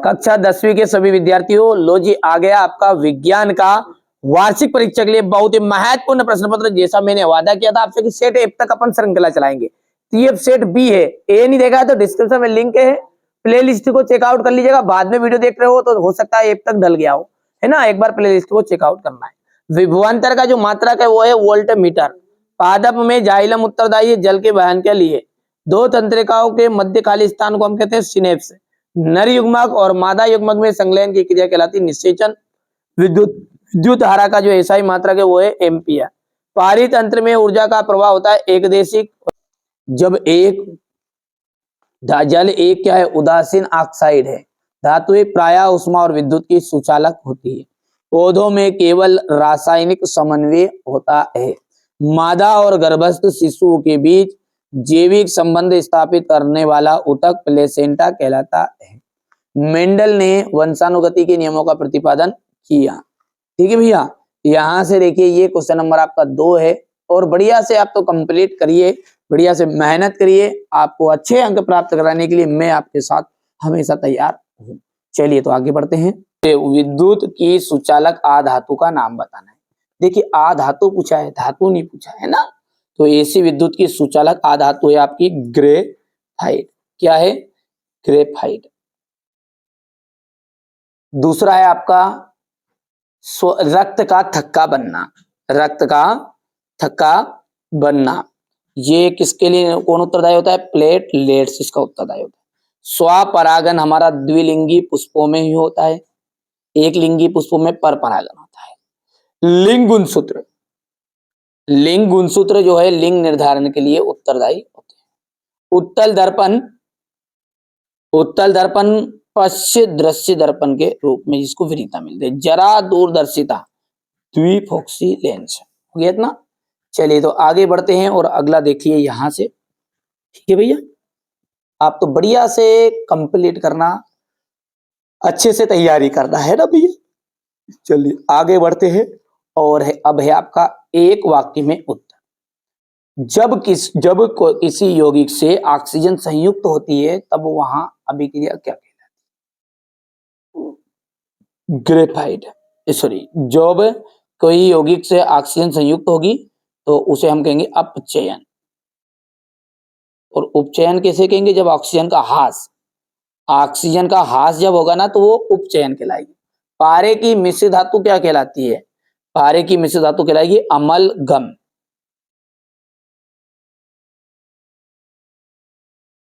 कक्षा 10वीं के सभी विद्यार्थियों, लो जी आ गया आपका विज्ञान का वार्षिक परीक्षा के लिए बहुत ही महत्वपूर्ण प्रश्न पत्र। जैसा मैंने वादा किया था आपसे कि सेट ए तक अपन श्रृंखला चलाएंगे, तो ये सेट बी है। ए नहीं देखा है तो डिस्क्रिप्शन में लिंक है, प्ले लिस्ट को चेकआउट कर लीजिएगा। बाद में वीडियो देख रहे हो तो हो सकता है ए तक ढल गया हो, है ना। एक बार प्ले लिस्ट को चेकआउट करना है। विभवांतर का जो मात्रक है वो है वोल्ट मीटर। पादप में जाइलम उत्तरदायी है जल के वहन के लिए। दो तंत्रिकाओं के मध्य खाली स्थान को हम कहते हैं सिनेप्स। नर युग्मक और मादा युग्मक में संलयन की क्रिया कहलाती है निषेचन। विद्युत धारा का जो एसआई मात्रक है वो है एम्पियर। पारित तंत्र में ऊर्जा का प्रवाह होता है एकदेशिक। जब एक जल एक क्या है, उदासीन ऑक्साइड है। धातुएं प्रायः ऊष्मा और विद्युत की सुचालक होती है। पौधों में केवल रासायनिक समन्वय होता है। मादा और गर्भस्थ शिशुओं के बीच जैविक संबंध स्थापित करने वाला ऊतक प्लेसेंटा कहलाता है। मेंडल ने वंशानुगति के नियमों का प्रतिपादन किया। ठीक है भैया, यहां से देखिए ये क्वेश्चन नंबर आपका 2 है। और बढ़िया से आप तो कंप्लीट करिए, बढ़िया से मेहनत करिए। आपको अच्छे अंक प्राप्त कराने के लिए मैं आपके साथ हमेशा तैयार हूँ। चलिए तो आगे बढ़ते हैं। विद्युत की सुचालक आधातु का नाम बताना है। देखिए आधातु पूछा है, धातु नहीं पूछा है ना। तो ऐसी विद्युत की सुचालक आधातु है आपकी ग्रेफाइट। क्या है? ग्रेफाइट। दूसरा है आपका रक्त का थक्का बनना। रक्त का थक्का बनना ये किसके लिए कौन उत्तरदायी होता है? प्लेटलेट्स इसका उत्तरदायी होता है। स्वपरागन हमारा द्विलिंगी पुष्पों में ही होता है, एक लिंगी पुष्पों में पर परागन होता है। लिंग गुणसूत्र, लिंग गुणसूत्र जो है लिंग निर्धारण के लिए उत्तरदायी होते हैं। उत्तल दर्पण, उत्तल दर्पण पश्य दृश्य दर्पण के रूप में जिसको विरीता मिलते हैं। जरा दूरदर्शिता द्विफोक्सी लेंस। हो गया इतना। चलिए तो आगे बढ़ते हैं और अगला देखिए यहां से। ठीक है भैया, आप तो बढ़िया से कंप्लीट करना, अच्छे से तैयारी करना है ना भैया। चलिए आगे बढ़ते हैं और अब है आपका एक वाक्य में उत्तर। जब किसी यौगिक से ऑक्सीजन संयुक्त होती है तब वहां अभिक्रिया क्या कहलाती है? ग्रेफाइट। सॉरी, जब कोई यौगिक से ऑक्सीजन संयुक्त होगी तो उसे हम कहेंगे अपचयन। और उपचयन कैसे कहेंगे? जब ऑक्सीजन का ह्रास, ऑक्सीजन का ह्रास जब होगा ना तो वो उपचयन कहलाएगी। पारे की मिश्र धातु क्या कहलाती है? पारे की मिश्र धातु कहलाएगी अमलगम।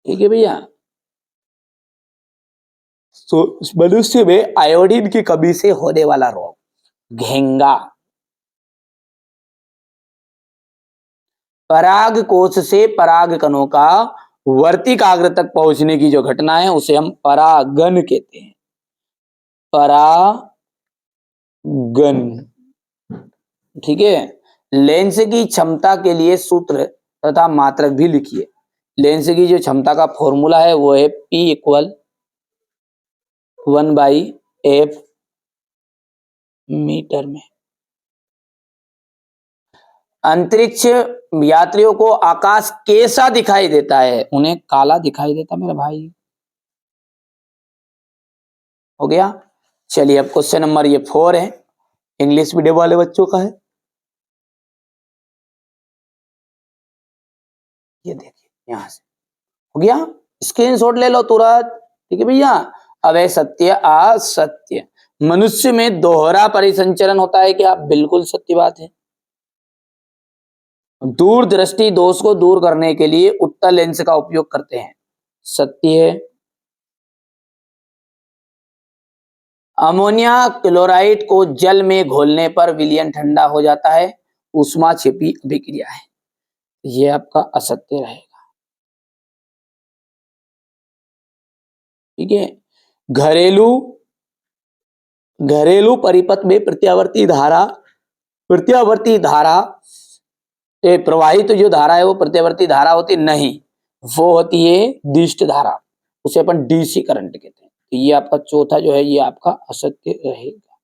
ठीक है भैया। तो मनुष्य में आयोडीन की कमी से होने वाला रोग घेंगा। पराग कोश से पराग कणों का वर्तिकाग्र तक पहुंचने की जो घटना है उसे हम परागन कहते हैं। परागन। ठीक है। लेंस की क्षमता के लिए सूत्र तथा मात्रक भी लिखिए। लेंस की जो क्षमता का फॉर्मूला है वो है P = 1/f मीटर में। अंतरिक्ष यात्रियों को आकाश कैसा दिखाई देता है? उन्हें काला दिखाई देता मेरा भाई। हो गया। चलिए अब क्वेश्चन नंबर ये 4 है, इंग्लिश मीडियम वाले बच्चों का है। ये देखिए यहां से हो गया, स्क्रीनशॉट ले लो तुरंत। ठीक है भैया। अब है सत्य असत्य। मनुष्य में दोहरा परिसंचरण होता है क्या? बिल्कुल सत्य बात है। दूरदृष्टि दोष को दूर करने के लिए उत्तल लेंस का उपयोग करते हैं। सत्य है। अमोनिया क्लोराइड को जल में घोलने पर विलयन ठंडा हो जाता है, ऊष्मा छिपी अभिक्रिया है। ये आपका असत्य रहेगा। ठीक है। घरेलू परिपथ में प्रत्यावर्ती धारा प्रवाहित जो धारा है वो प्रत्यावर्ती धारा होती नहीं, वो होती है दिष्ट धारा, उसे अपन डीसी करंट कहते हैं। तो ये आपका चौथा जो है ये आपका असत्य रहेगा।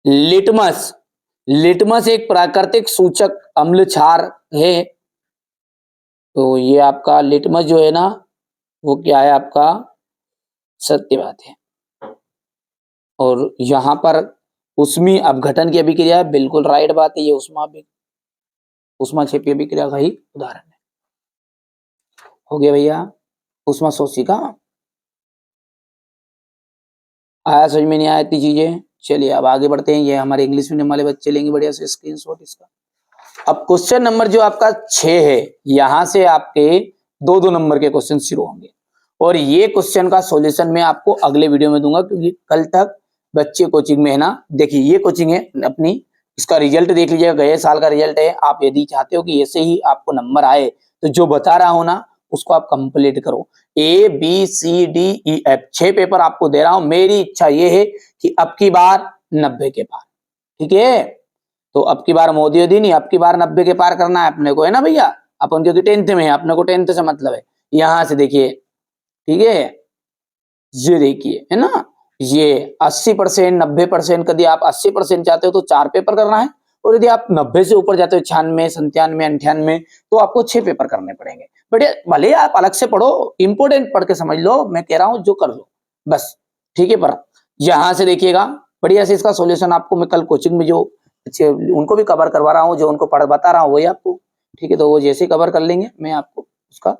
लिटमस, लिटमस एक प्राकृतिक सूचक अम्ल क्षार है। तो ये आपका लिटमस जो है ना वो क्या है? आपका सत्य बात है। और यहाँ पर उष्मीय अपघटन की अभिक्रिया है, बिल्कुल राइट बात है, ये ऊष्माक्षेपी अभिक्रिया का ही उदाहरण है। हो गया भैया ऊष्मा शोषिका। आया समझ में नहीं आया इतनी चीजें? चलिए अब आगे बढ़ते हैं। ये हमारे इंग्लिश मीडियम वाले बच्चे लेंगे बढ़िया से स्क्रीनशॉट इसका। अब क्वेश्चन नंबर जो आपका 6 है, यहां से आपके 2-2 नंबर के क्वेश्चन शुरू होंगे और ये क्वेश्चन का सॉल्यूशन मैं आपको अगले वीडियो में दूंगा, क्योंकि कल तक बच्चे कोचिंग में है ना। देखिए ये कोचिंग है अपनी, इसका रिजल्ट देख लीजिएगा, गए साल का रिजल्ट है। आप यदि चाहते हो कि ऐसे ही आपको नंबर आए तो जो बता रहा हूं ना उसको आप कंप्लीट करो। ABCDEF 6 पेपर आपको दे रहा हूं। मेरी इच्छा ये है कि अब की बार 90 के पार, ठीक है। तो अब की बार मोदी योदी नहीं, अब की बार 90 के पार करना है अपने को, है ना भैया। अपन क्योंकि 10th में है, अपने को 10th से मतलब है। यहां से देखिए, ठीक है, ये देखिए, है ना, ये 80%, 90%। यदि आप 80% चाहते हो तो 4 पेपर करना है, और यदि आप 90 से ऊपर जाते हो, 96, 97, 98, तो आपको 6 पेपर करने पड़ेंगे। बट भले आप अलग से पढ़ो, इंपोर्टेंट पढ़ के समझ लो, मैं कह रहा हूं जो कर लो बस, ठीक है। पर यहां से देखिएगा बढ़िया से इसका सॉल्यूशन आपको मैं कल कोचिंग में जो अच्छे उनको भी कवर करवा रहा हूँ, जो उनको पढ़ बता रहा हूँ वही आपको, ठीक है। तो वो जैसे कवर कर लेंगे मैं आपको उसका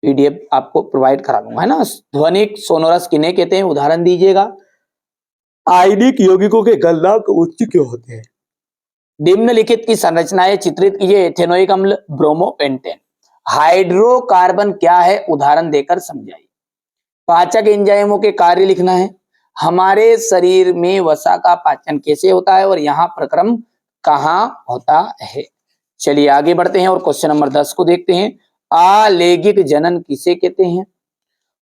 PDF आपको प्रोवाइड करा दूंगा, है ना। ध्वनिक सोनोरस किन्हें कहते हैं, उदाहरण दीजिएगा। आयनिक यौगिकों के गलनांक उच्च क्यों होते हैं? निम्नलिखित की संरचनाएं चित्रित कीजिए। एथेनोइक अम्ल, ब्रोमोपेंटेन। हाइड्रोकार्बन क्या है, उदाहरण देकर समझाइए। पाचक एंजाइमों के कार्य लिखना है। हमारे शरीर में वसा का पाचन कैसे होता है और यहाँ प्रक्रम कहाँ होता है। चलिए आगे बढ़ते हैं और क्वेश्चन नंबर 10 को देखते हैं। आलैंगिक जनन किसे कहते हैं?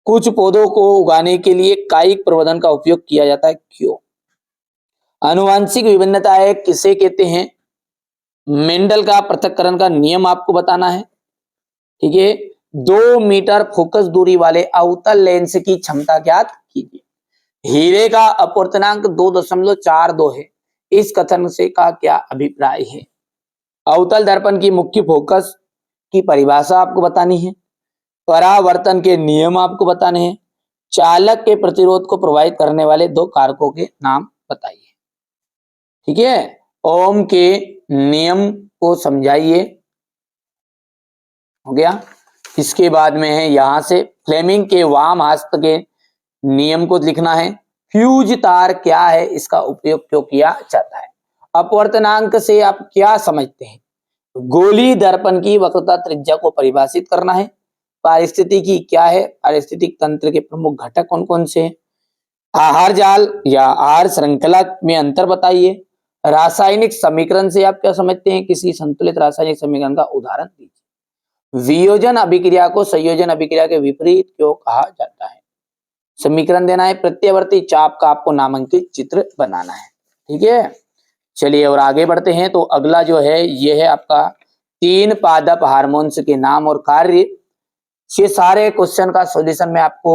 कुछ पौधों को उगाने के लिए कायिक प्रवर्धन का उपयोग किया जाता है, क्यों? आनुवांशिक विभिन्नता किसे कहते हैं? मेंडल का पृथक्करण का नियम आपको बताना है, ठीक है। 2 मीटर फोकस दूरी वाले अवतल लेंस की क्षमता ज्ञात कीजिए। हीरे का अपवर्तनांक 2.42 है। इस कथन से का क्या अभिप्राय है? अवतल दर्पण की मुख्य फोकस की परिभाषा आपको बतानी है। परावर्तन के नियम आपको बताने हैं। चालक के प्रतिरोध को प्रभावित करने वाले 2 कारकों के नाम बताइए, ठीक है। ओम के नियम को समझाइए, हो गया। इसके बाद में है यहां से फ्लेमिंग के वाम हस्त के नियम को लिखना है। फ्यूज तार क्या है, इसका उपयोग क्यों किया जाता है? अपवर्तनांक से आप क्या समझते हैं? गोली दर्पण की वक्रता त्रिज्या को परिभाषित करना है। पारिस्थितिकी क्या है, पारिस्थितिक तंत्र के प्रमुख घटक कौन कौन से हैं? आहार जाल या आहार श्रृंखला में अंतर बताइए। रासायनिक समीकरण से आप क्या समझते हैं? किसी संतुलित रासायनिक समीकरण का उदाहरण दीजिए। वियोजन अभिक्रिया को संयोजन अभिक्रिया के विपरीत क्यों कहा जाता है? समीकरण देना है। प्रत्यावर्ती चाप का आपको नामांकित चित्र बनाना है, ठीक है। चलिए और आगे बढ़ते हैं। तो अगला जो है ये है आपका 3 पादप हार्मोन्स के नाम और कार्य। ये सारे क्वेश्चन का सॉल्यूशन मैं आपको